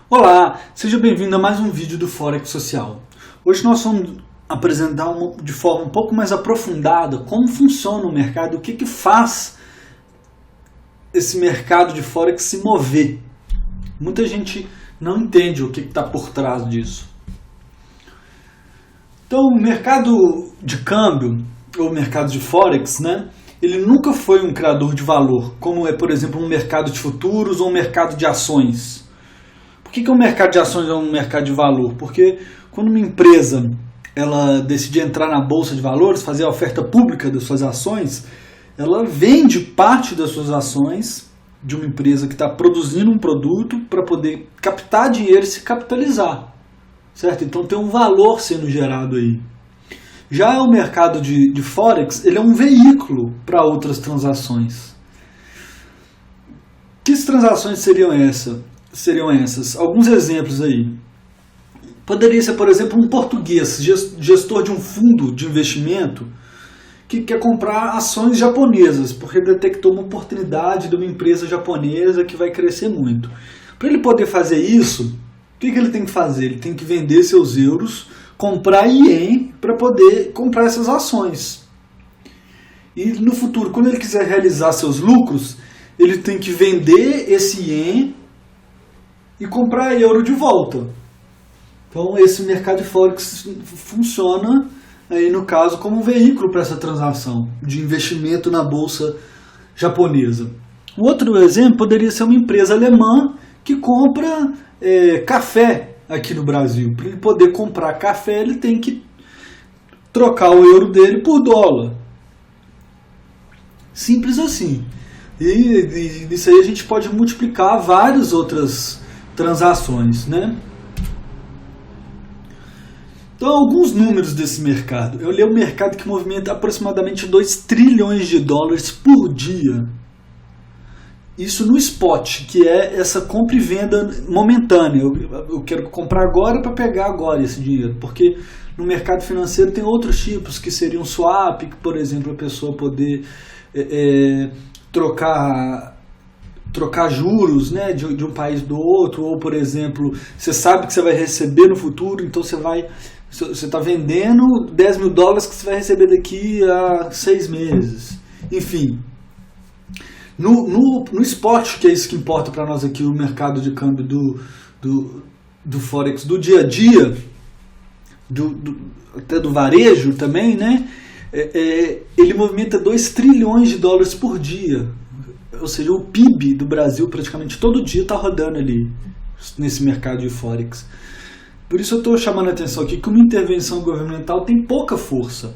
Olá, seja bem-vindo a mais um vídeo do Forex Social. Hoje nós vamos apresentar de forma um pouco mais aprofundada como funciona o mercado, o que faz esse mercado de Forex se mover. Muita gente não entende o que está por trás disso. Então, o mercado de câmbio, ou mercado de Forex, ele nunca foi um criador de valor, como é, por exemplo, um mercado de futuros ou um mercado de ações. Por que o mercado de ações é um mercado de valor? Porque quando uma empresa ela decide entrar na bolsa de valores, fazer a oferta pública das suas ações, ela vende parte das suas ações de uma empresa que está produzindo um produto para poder captar dinheiro e se capitalizar, certo? Então tem um valor sendo gerado aí. Já o mercado de Forex, ele é um veículo para outras transações. Que transações seriam essas? Alguns exemplos aí. Poderia ser, por exemplo, um português, gestor de um fundo de investimento, que quer comprar ações japonesas, porque detectou uma oportunidade de uma empresa japonesa que vai crescer muito. Para ele poder fazer isso, o que ele tem que fazer? Ele tem que vender seus euros, comprar ien para poder comprar essas ações. E no futuro, quando ele quiser realizar seus lucros, ele tem que vender esse ien e comprar euro de volta. Então esse mercado de Forex funciona aí, no caso, como um veículo para essa transação de investimento na bolsa japonesa. Um outro exemplo poderia ser uma empresa alemã que compra café aqui no Brasil. Para ele poder comprar café, ele tem que trocar o euro dele por dólar. Simples assim. E nisso aí a gente pode multiplicar várias outras transações, Então, alguns números desse mercado. Eu li um mercado que movimenta aproximadamente 2 trilhões de dólares por dia. Isso no spot, que é essa compra e venda momentânea. Eu quero comprar agora para pegar agora esse dinheiro. Porque no mercado financeiro tem outros tipos, que seriam swap, que, por exemplo, a pessoa poder trocar juros, de um país do outro, ou, por exemplo, você sabe que você vai receber no futuro, então você está vendendo 10 mil dólares que você vai receber daqui a 6 meses. Enfim, no spot, que é isso que importa para nós aqui, o mercado de câmbio do Forex do dia a dia, até do varejo também, ele movimenta 2 trilhões de dólares por dia. Ou seja, o PIB do Brasil praticamente todo dia está rodando ali, nesse mercado de Forex. Por isso eu estou chamando a atenção aqui que uma intervenção governamental tem pouca força.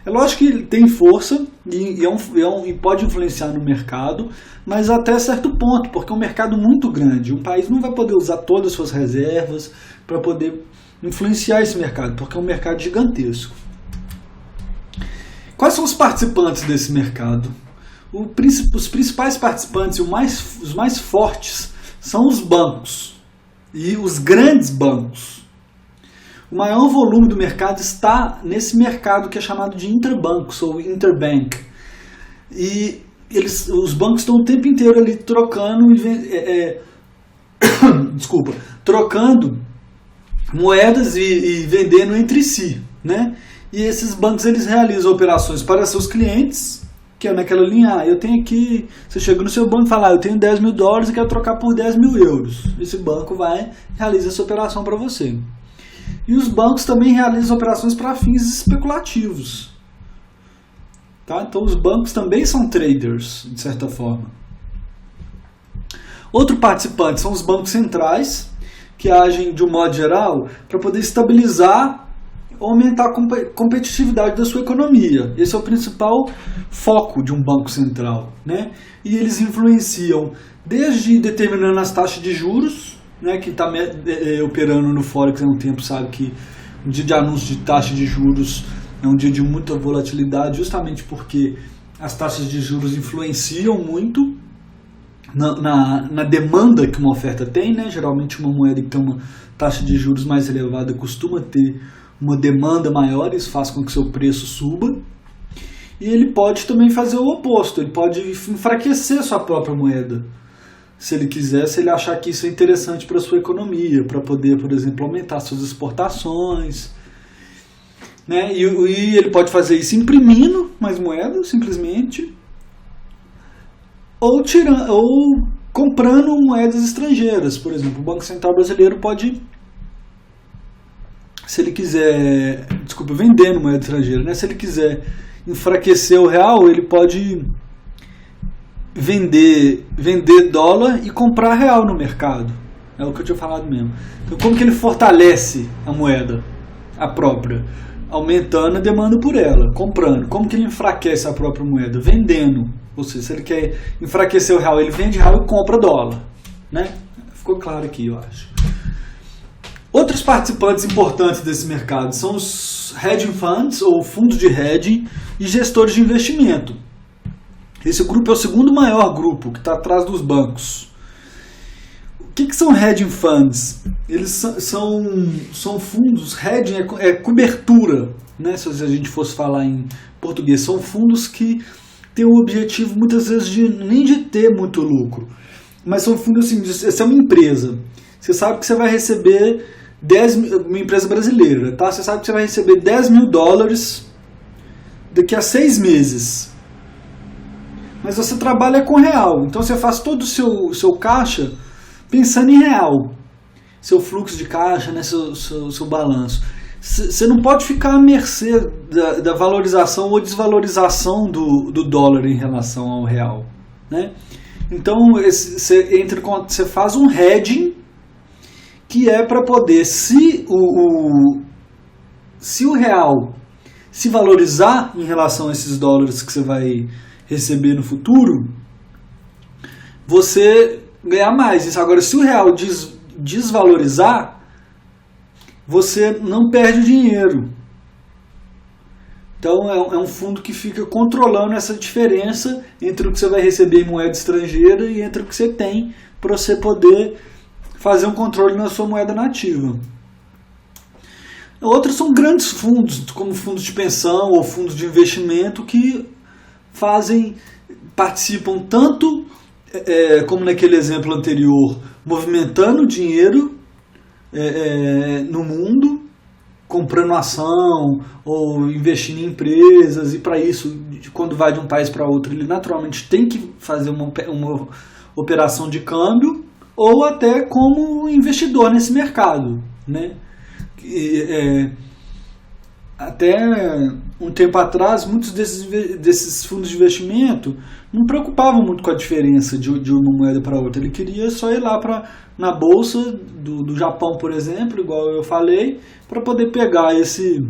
É lógico que ele tem força e pode influenciar no mercado, mas até certo ponto, porque é um mercado muito grande. Um país não vai poder usar todas as suas reservas para poder influenciar esse mercado, porque é um mercado gigantesco. Quais são os participantes desse mercado? Os principais participantes e os mais fortes são os bancos e os grandes bancos. O maior volume do mercado está nesse mercado que é chamado de interbancos ou interbank. E os bancos estão o tempo inteiro ali trocando trocando moedas e vendendo entre si, E esses bancos eles realizam operações para seus clientes, que é naquela linha, eu tenho aqui, você chega no seu banco e fala, eu tenho 10 mil dólares e quero trocar por 10 mil euros. Esse banco vai realizar essa operação para você. E os bancos também realizam operações para fins especulativos. Tá? Então os bancos também são traders, de certa forma. Outro participante são os bancos centrais, que agem de um modo geral para poder estabilizar aumentar a competitividade da sua economia. Esse é o principal foco de um banco central, E eles influenciam desde determinando as taxas de juros, quem está operando no Forex há um tempo sabe que um dia de anúncio de taxa de juros é um dia de muita volatilidade, justamente porque as taxas de juros influenciam muito na demanda que uma oferta tem, Geralmente uma moeda que tem uma taxa de juros mais elevada costuma ter uma demanda maior, isso faz com que seu preço suba. E ele pode também fazer o oposto, ele pode enfraquecer sua própria moeda. se ele quiser, se ele achar que isso é interessante para a sua economia, para poder, por exemplo, aumentar suas exportações. Né? E ele pode fazer isso imprimindo mais moeda, simplesmente, ou comprando moedas estrangeiras. Por exemplo, o Banco Central Brasileiro pode, se ele quiser, vendendo moeda estrangeira, né? Se ele quiser enfraquecer o real, ele pode vender dólar e comprar real no mercado. É o que eu tinha falado mesmo. Então, como que ele fortalece a moeda, a própria? Aumentando a demanda por ela, comprando. Como que ele enfraquece a própria moeda? Vendendo. Ou seja, se ele quer enfraquecer o real, ele vende real e compra dólar. Né? Ficou claro aqui, eu acho. Outros participantes importantes desse mercado são os hedging funds, ou fundos de hedging, e gestores de investimento. Esse grupo é o segundo maior grupo, que está atrás dos bancos. O que são hedging funds? Eles são fundos, hedging é cobertura, né? Se a gente fosse falar em português, são fundos que têm o objetivo muitas vezes nem de ter muito lucro, mas são fundos assim, essa é uma empresa, você sabe que você vai receber uma empresa brasileira, tá? Você sabe que você vai receber $10.000 daqui a 6 meses, mas você trabalha com real, então você faz todo o seu caixa pensando em real, seu fluxo de caixa, né, seu balanço. Você não pode ficar à mercê da valorização ou desvalorização do dólar em relação ao real. Né? Então você faz um hedging, que é para poder, se o real se valorizar em relação a esses dólares que você vai receber no futuro, você ganhar mais. Isso. Agora, se o real desvalorizar, você não perde o dinheiro. Então é um fundo que fica controlando essa diferença entre o que você vai receber em moeda estrangeira e entre o que você tem, para você poder fazer um controle na sua moeda nativa. Outros são grandes fundos, como fundos de pensão ou fundos de investimento, que participam tanto, como naquele exemplo anterior, movimentando dinheiro no mundo, comprando ação ou investindo em empresas, e para isso, quando vai de um país para outro, ele naturalmente tem que fazer uma operação de câmbio, ou até como investidor nesse mercado. Né? Até um tempo atrás, muitos desses fundos de investimento não preocupavam muito com a diferença de uma moeda para outra. Ele queria só ir lá na bolsa do Japão, por exemplo, igual eu falei, para poder pegar esse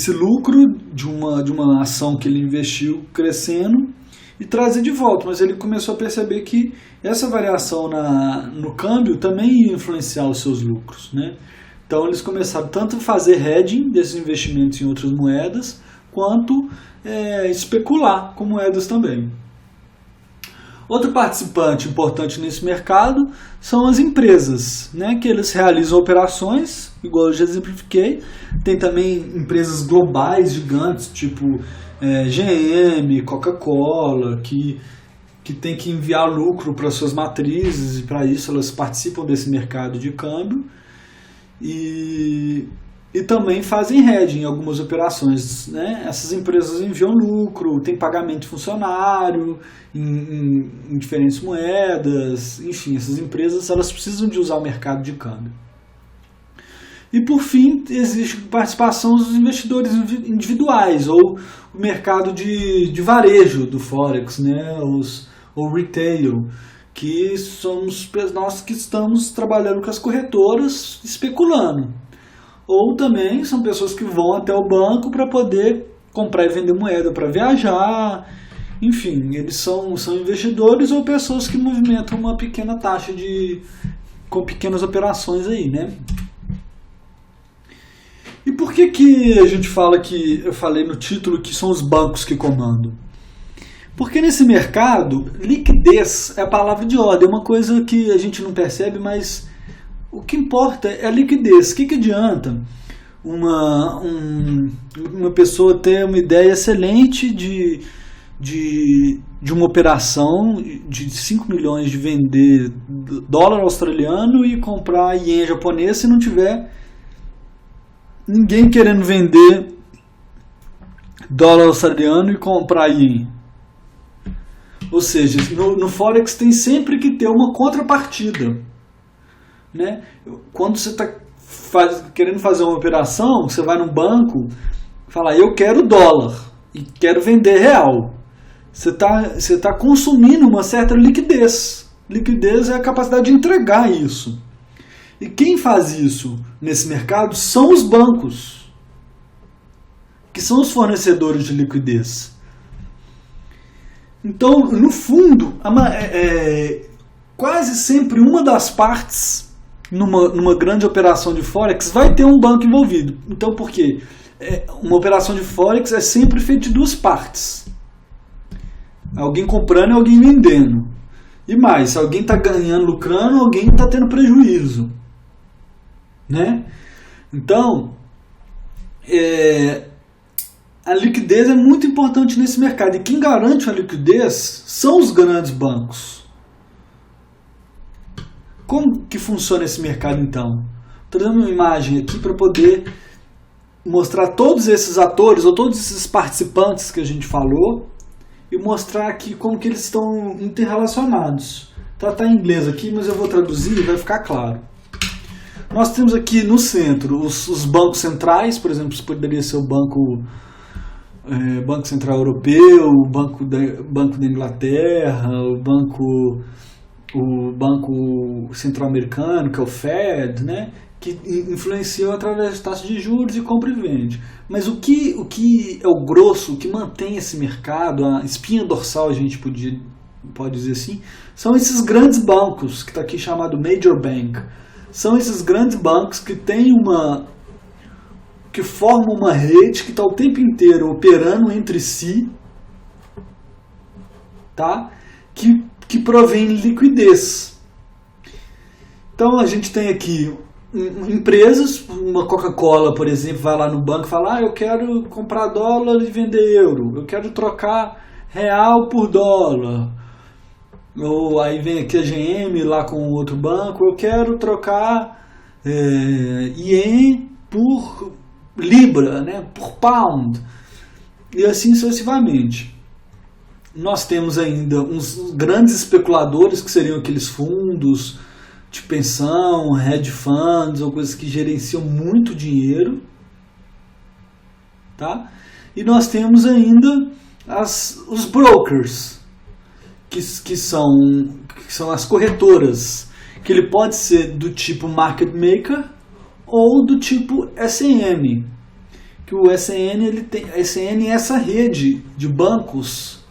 lucro de uma ação que ele investiu crescendo e trazer de volta. Mas ele começou a perceber que essa variação no câmbio também ia influenciar os seus lucros. Né? Então eles começaram tanto a fazer hedging desses investimentos em outras moedas, quanto especular com moedas também. Outro participante importante nesse mercado são as empresas, né, que eles realizam operações, igual eu já exemplifiquei. Tem também empresas globais gigantes, tipo GM, Coca-Cola, que tem que enviar lucro para suas matrizes, e para isso elas participam desse mercado de câmbio. E também fazem hedging em algumas operações. Né? Essas empresas enviam lucro, tem pagamento de funcionário em diferentes moedas. Enfim, essas empresas elas precisam de usar o mercado de câmbio. E por fim, existe participação dos investidores individuais, ou o mercado de varejo do Forex, né? ou retail, que somos nós que estamos trabalhando com as corretoras especulando. Ou também são pessoas que vão até o banco para poder comprar e vender moeda para viajar. Enfim, eles são investidores ou pessoas que movimentam uma pequena taxa com pequenas operações aí, né? E por que a gente fala que, eu falei no título, que são os bancos que comandam? Porque nesse mercado, liquidez é a palavra de ordem, é uma coisa que a gente não percebe, mas o que importa é a liquidez. O que adianta uma pessoa ter uma ideia excelente de de uma operação de 5 milhões de vender dólar australiano e comprar ien japonês se não tiver ninguém querendo vender dólar australiano e comprar ien. Ou seja, no Forex tem sempre que ter uma contrapartida, né? Quando você está querendo fazer uma operação, você vai no banco e fala, eu quero dólar e quero vender real. Você tá consumindo uma certa liquidez. Liquidez é a capacidade de entregar isso. E quem faz isso nesse mercado são os bancos, que são os fornecedores de liquidez. Então, no fundo, quase sempre uma das partes numa grande operação de Forex vai ter um banco envolvido. Então, por quê? Uma operação de Forex é sempre feita de duas partes. Alguém comprando e alguém vendendo. E mais, se alguém está ganhando, lucrando, alguém está tendo prejuízo. Né? Então, a liquidez é muito importante nesse mercado. E quem garante a liquidez são os grandes bancos. Como que funciona esse mercado então? Estou dando uma imagem aqui para poder mostrar todos esses atores ou todos esses participantes que a gente falou e mostrar aqui como que eles estão interrelacionados. Tá em inglês aqui, mas eu vou traduzir e vai ficar claro. Nós temos aqui no centro os bancos centrais, por exemplo, isso poderia ser o Banco Central Europeu, o Banco da Inglaterra, o Banco Central Americano, que é o Fed, né? Que influenciam através de taxas de juros e compra e vende. Mas o que é o grosso, o que mantém esse mercado, a espinha dorsal, a gente pode dizer assim, são esses grandes bancos, que está aqui chamado Major Bank. São esses grandes bancos que formam uma rede que está o tempo inteiro operando entre si, tá? Que provém liquidez. Então a gente tem aqui empresas, uma Coca-Cola, por exemplo, vai lá no banco e fala, eu quero comprar dólar e vender euro, eu quero trocar real por dólar. Ou aí vem aqui a GM lá com outro banco, eu quero trocar ien por libra, né, por pound, e assim sucessivamente. Nós temos ainda uns grandes especuladores, que seriam aqueles fundos de pensão, hedge funds, ou coisas que gerenciam muito dinheiro, tá? E nós temos ainda os brokers, que são as corretoras, que ele pode ser do tipo market maker ou do tipo SN, que o SN é essa rede de bancos,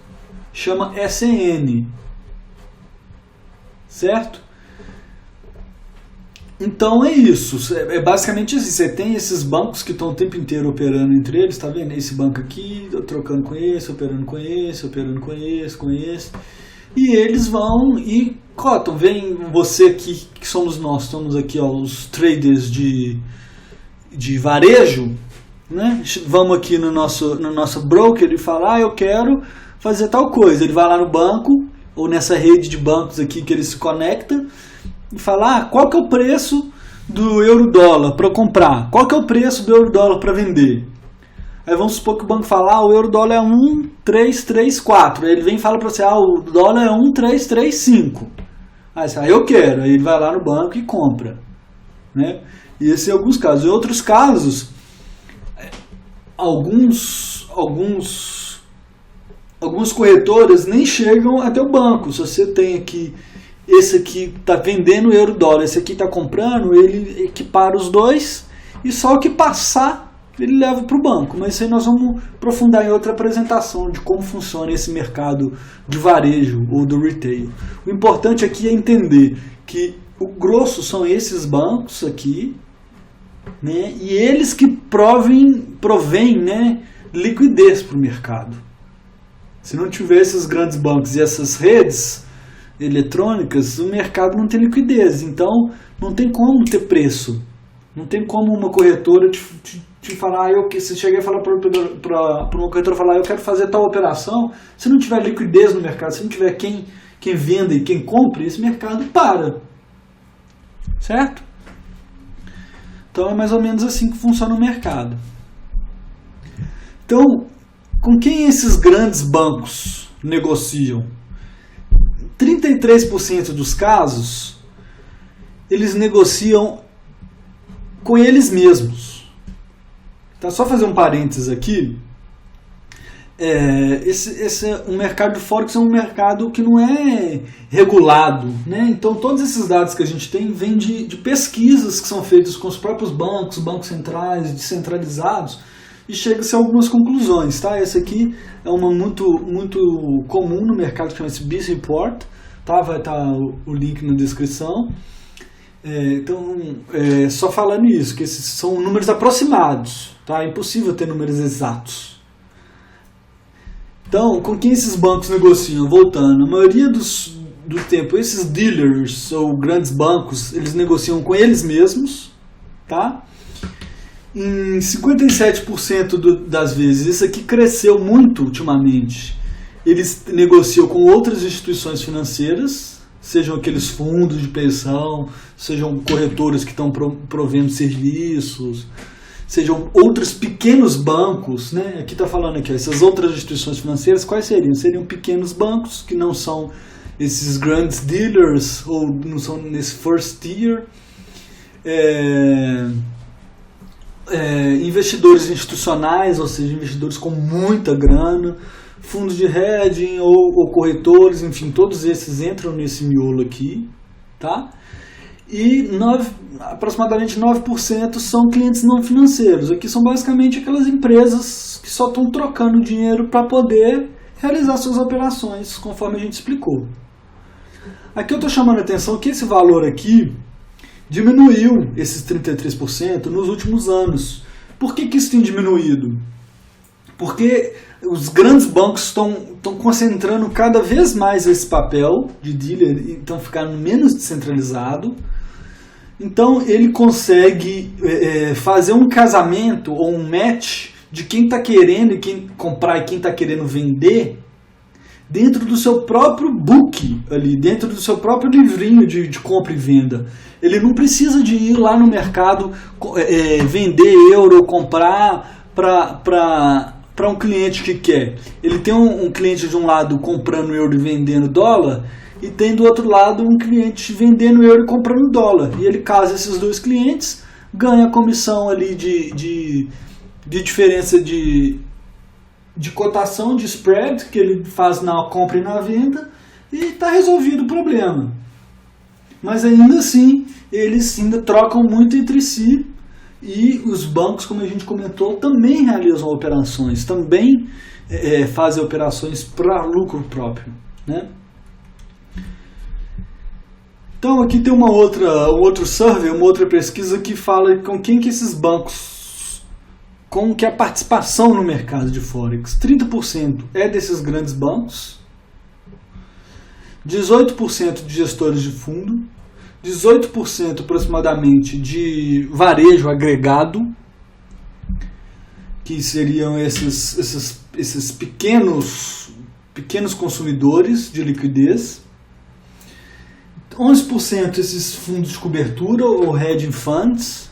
chama SN, certo? Então é isso, é basicamente assim, você tem esses bancos que estão o tempo inteiro operando entre eles, tá vendo? Esse banco aqui, trocando com esse, operando com esse, operando com esse, e eles vão e cotam. Vem você aqui, que somos nós, estamos aqui, ó, os traders de varejo, né? Vamos aqui no nosso broker e falar, eu quero fazer tal coisa. Ele vai lá no banco, ou nessa rede de bancos aqui que ele se conecta, e falar, qual que é o preço do euro-dólar para comprar? Qual que é o preço do euro-dólar para vender? Aí vamos supor que o banco fala, o euro-dólar é 1,334. Aí ele vem e fala para você, o dólar é 1,335. Aí você fala, eu quero. Aí ele vai lá no banco e compra. Né? E esse é alguns casos. Em outros casos, algumas corretoras nem chegam até o banco. Se você tem aqui, esse aqui está vendendo euro-dólar, esse aqui está comprando, ele equipara os dois e só o que passar ele leva para o banco. Mas isso aí nós vamos aprofundar em outra apresentação de como funciona esse mercado de varejo ou do retail. O importante aqui é entender que o grosso são esses bancos aqui, né, e eles que provêm, né, liquidez para o mercado. Se não tiver esses grandes bancos e essas redes eletrônicas, o mercado não tem liquidez, então não tem como ter preço, não tem como uma corretora te te falar, se chegar e falar para uma corretora falar, eu quero fazer tal operação, se não tiver liquidez no mercado, se não tiver quem venda e quem compre, esse mercado para. Certo? Então é mais ou menos assim que funciona o mercado. Então, com quem esses grandes bancos negociam? 33% dos casos, eles negociam com eles mesmos. Tá, só fazer um parênteses aqui. O mercado de Forex é um mercado que não é regulado, né? Então todos esses dados que a gente tem vêm de pesquisas que são feitas com os próprios bancos centrais, descentralizados, e chega-se a algumas conclusões, tá? Essa aqui é uma muito comum no mercado, que chama-se BIS Report, tá? Vai estar o link na descrição. Só falando isso, que esses são números aproximados, tá? É impossível ter números exatos. Então, com quem esses bancos negociam? Voltando, a maioria do tempo, esses dealers ou grandes bancos, eles negociam com eles mesmos, tá? Em 57% das vezes, isso aqui cresceu muito ultimamente. Eles negociam com outras instituições financeiras, sejam aqueles fundos de pensão, sejam corretoras que estão provendo serviços, sejam outros pequenos bancos, né? Aqui está falando aqui, essas outras instituições financeiras, quais seriam? Seriam pequenos bancos que não são esses grandes dealers ou não são nesse first tier. Investidores institucionais, ou seja, investidores com muita grana, fundos de hedging ou corretores, enfim, todos esses entram nesse miolo aqui, tá? E aproximadamente 9% são clientes não financeiros. Aqui são basicamente aquelas empresas que só estão trocando dinheiro para poder realizar suas operações, conforme a gente explicou. Aqui eu estou chamando a atenção que esse valor aqui diminuiu, esses 33%, nos últimos anos. Por que isso tem diminuído? Porque os grandes bancos estão concentrando cada vez mais esse papel de dealer e estão ficando menos descentralizado. Então ele consegue fazer um casamento ou um match de quem está querendo e quem comprar e quem está querendo vender dentro do seu próprio book, ali, dentro do seu próprio livrinho de compra e venda. Ele não precisa de ir lá no mercado vender euro ou comprar para um cliente que quer. Ele tem um cliente de um lado comprando euro e vendendo dólar, e tem do outro lado um cliente vendendo euro e comprando dólar. E ele casa esses dois clientes, ganha a comissão ali de diferença de cotação, de spread, que ele faz na compra e na venda, e está resolvido o problema. Mas ainda assim, eles ainda trocam muito entre si, e os bancos, como a gente comentou, também realizam operações, também fazem operações para lucro próprio, né? Então aqui tem um outro survey, uma outra pesquisa que fala com quem que esses bancos, com que a participação no mercado de Forex, 30% é desses grandes bancos, 18% de gestores de fundo, 18% aproximadamente de varejo agregado, que seriam esses pequenos consumidores de liquidez, 11% esses fundos de cobertura ou hedging funds,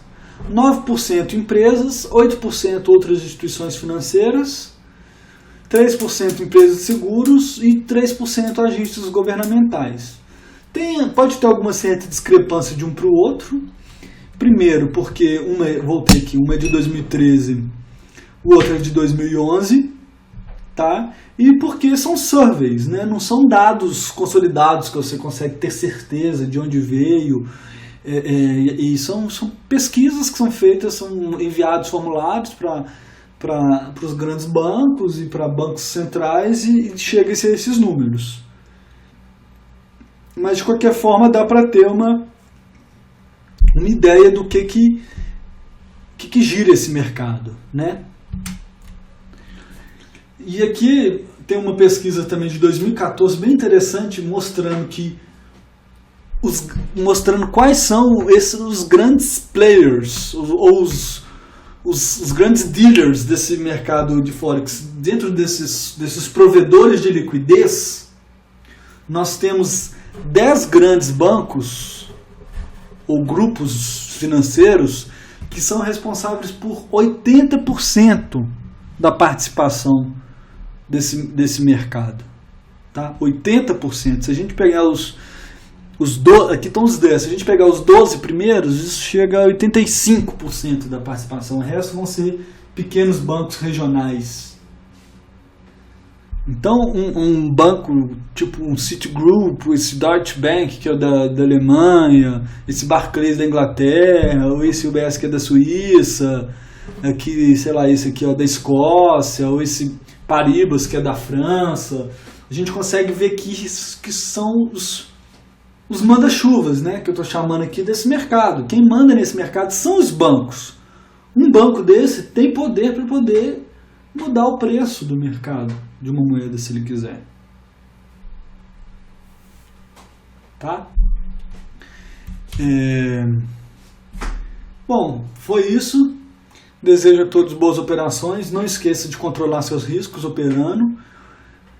9% empresas, 8% outras instituições financeiras, 3% empresas de seguros e 3% agentes governamentais. Pode ter alguma certa discrepância de um para o outro. Primeiro, porque uma é de 2013, o outro é de 2011, tá? E porque são surveys, né? Não são dados consolidados que você consegue ter certeza de onde veio. E são pesquisas que são feitas, são enviados formulários para os grandes bancos e para bancos centrais e chega a esses números. Mas de qualquer forma dá para ter uma ideia do que gira esse mercado, né? E aqui tem uma pesquisa também de 2014 bem interessante, mostrando quais são os grandes players ou os grandes dealers desse mercado de Forex, dentro desses provedores de liquidez, nós temos 10 grandes bancos ou grupos financeiros que são responsáveis por 80% da participação desse mercado. Tá? 80%. Se a gente pegar aqui estão os 10. Se a gente pegar os 12 primeiros, isso chega a 85% da participação. O resto vão ser pequenos bancos regionais. Então, um banco tipo um Citigroup, esse Deutsche Bank, que é da Alemanha, esse Barclays da Inglaterra, ou esse UBS que é da Suíça, aqui, sei lá, esse aqui é da Escócia, ou esse Paribas que é da França, a gente consegue ver que são os manda-chuvas, né, que eu estou chamando aqui desse mercado. Quem manda nesse mercado são os bancos. Um banco desse tem poder para poder mudar o preço do mercado de uma moeda, se ele quiser. Tá? Bom, foi isso. Desejo a todos boas operações. Não esqueça de controlar seus riscos operando.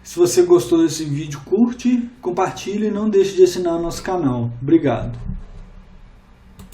Se você gostou desse vídeo, curte, compartilhe e não deixe de assinar o nosso canal. Obrigado.